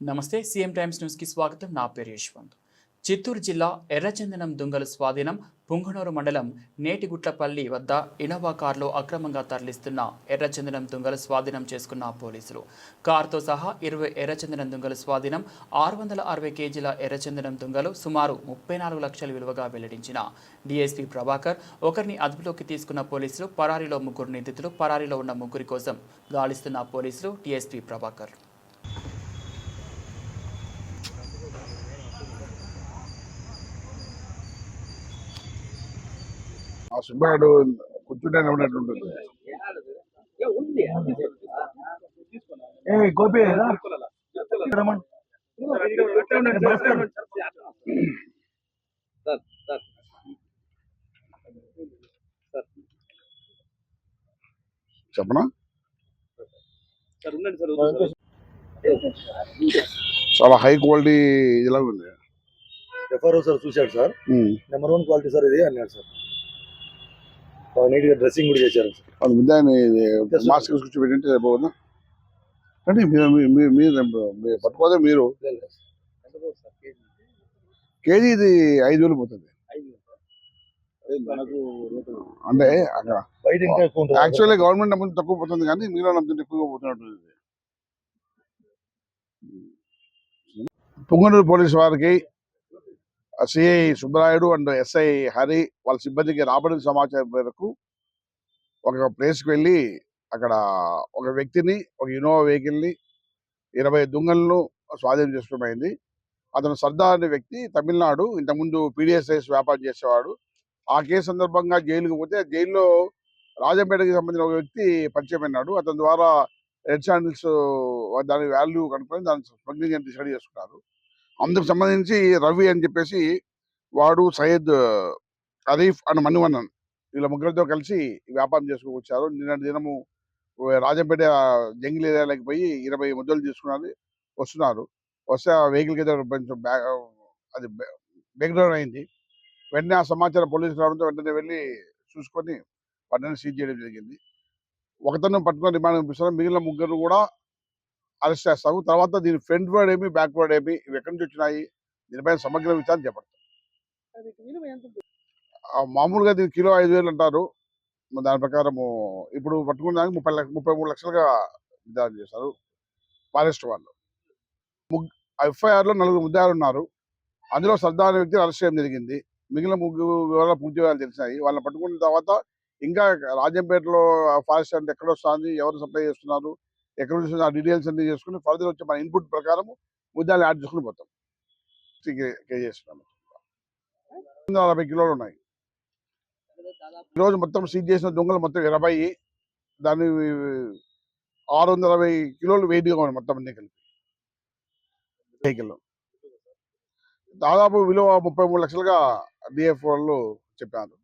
నమస్తే CM times న్యూస్కి స్వాగతం. నా పేరు యశ్వంత్. చిత్తూరు జిల్లా ఎర్రచందనం దొంగల స్వాధీనం. పుంగనూరు మండలం నేటిగుట్లపల్లి వద్ద ఇనోవా కారులో అక్రమంగా తరలిస్తున్న ఎర్రచందనం దొంగలు స్వాధీనం చేసుకున్న పోలీసులు. కారుతో సహా 20 ఎర్రచందనం దొంగలు స్వాధీనం. 660 కేజీల ఎర్రచందనం దొంగలు సుమారు 34 లక్షల విలువగా వెల్లడించిన డీఎస్పీ ప్రభాకర్. ఒకరిని అదుపులోకి తీసుకున్న పోలీసులు. పరారీలో 3 నిందితులు. పరారీలో ఉన్న 3 కోసం గాలిస్తున్న పోలీసులు. డీఎస్పీ ప్రభాకర్. ఆ సుబ్బాడు కూర్చుంటేనే ఉన్నట్టుంటుంది. గోపి చెప్పనా? చాలా హై క్వాలిటీ ఇలా ఉంది. ఎఫ్ఆర్ఓ సార్ చూశాడు సార్. నెంబర్ 1 క్వాలిటీ సార్ ఇది అన్నాడు సార్. నీట్ గా డ్రెస్సింగ్ కూడా చేశారు. అది ముందే మాస్క్ కూర్చోబెట్టింటే బాగుందా అంటే మీరు పట్టుకోదే. మీరు కేజీ ఇది 5,000 పోతుంది అంటే అక్కడ బయట ఇంకా ఎక్కువ. యాక్చువల్లీ గవర్నమెంట్ నమ్ముతుంది తక్కువ పోతుంది, కానీ మీలో నమ్ముతుంది ఎక్కువగా పోతున్నట్టు. పుంగనూరు పోలీసు వారికి CI Subbarayudu and SI Hari వాళ్ళ సిబ్బందికి రాబడిన సమాచారం మేరకు ఒక ప్లేస్కి వెళ్ళి అక్కడ ఒక వ్యక్తిని, ఒక ఇన్నోవా వెహికల్ని, 20 దొంగలను స్వాధీనం చేసుకోమైంది. అతను సర్దార్ అనే వ్యక్తి, తమిళనాడు, ఇంతకుముందు పీడిఎస్ఐస్ వ్యాపారం చేసేవాడు. ఆ కేసు సందర్భంగా జైలుకు పోతే జైల్లో రాజంపేటకి సంబంధించిన ఒక వ్యక్తి పరిచయం అయినాడు. అతని ద్వారా రెడ్ శాండిల్స్ దాని వాల్యూ కనుక్కొని దాని స్మగ్లింగ్ అని డిసైడ్ చేసుకున్నారు. అందుకు సంబంధించి రవి అని చెప్పేసి వాడు, సయ్యద్, అరీఫ్ అండ్ మణివన్నన్ వీళ్ళ ముగ్గురితో కలిసి వ్యాపారం చేసుకొచ్చారు. నిన్నటి దినము రాజంపేట జంగిల్ ఏరియాలోకి పోయి 20 ముద్దలు తీసుకున్నారు. వస్తే ఆ వెహికల్కి ఏదో కొంచెం అది బ్రేక్ డౌన్ అయింది. వెంటనే ఆ సమాచారం పోలీసులు రావడంతో వెంటనే వెళ్ళి చూసుకొని వాటిని సీజ్ చేయడం జరిగింది. ఒకతను పట్టుకొని రిమాండ్ పంపిస్తారు. మిగిలిన 3 కూడా అరెస్ట్ చేస్తాము. తర్వాత దీని ఫ్రంట్ వర్డ్ ఏమి, బ్యాక్ వర్డ్ ఏమి, ఇవి ఎక్కడి నుంచి వచ్చినాయి, దీనిపైన సమగ్ర విచారణ చేపడతాం. మామూలుగా దీని కిలో 5,000 అంటారు. దాని ప్రకారము ఇప్పుడు పట్టుకున్న దానికి 33 లక్షలుగా విధానం చేశారు ఫారెస్ట్ వాళ్ళు. ఎఫ్ఐఆర్లో 4 ముద్దాయిలు ఉన్నారు. అందులో సర్దార్ అనే వ్యక్తిని అరెస్ట్ చేయడం జరిగింది. మిగిలిన 3 వివరాలు పూర్తి వివరాలు తెలిసినాయి. వాళ్ళని పట్టుకున్న తర్వాత ఇంకా రాజంపేటలో ఫారెస్ట్ అంటే ఎక్కడ వస్తుంది, ఎవరు సప్లై చేస్తున్నారు, ఎక్కడ నుంచి ఆ డీటెయిల్స్ అన్ని చేసుకుని ఫర్దర్ వచ్చే మన ఇన్పుట్ ప్రకారం ముద్దాయిలు యాడ్ చేసుకుని పోతాం. చేస్తున్నాము. 40 కిలోలు ఉన్నాయి. ఈరోజు మొత్తం సీజ్ చేసిన దొంగలు మొత్తం 20. దాన్ని 660 కిలోలు వెయిట్గా ఉన్నాయి మొత్తం అన్ని కలిపి వెహికల్లో. దాదాపు విలువ 33 లక్షలుగా డిఎఫ్ వాళ్ళు చెప్పారు.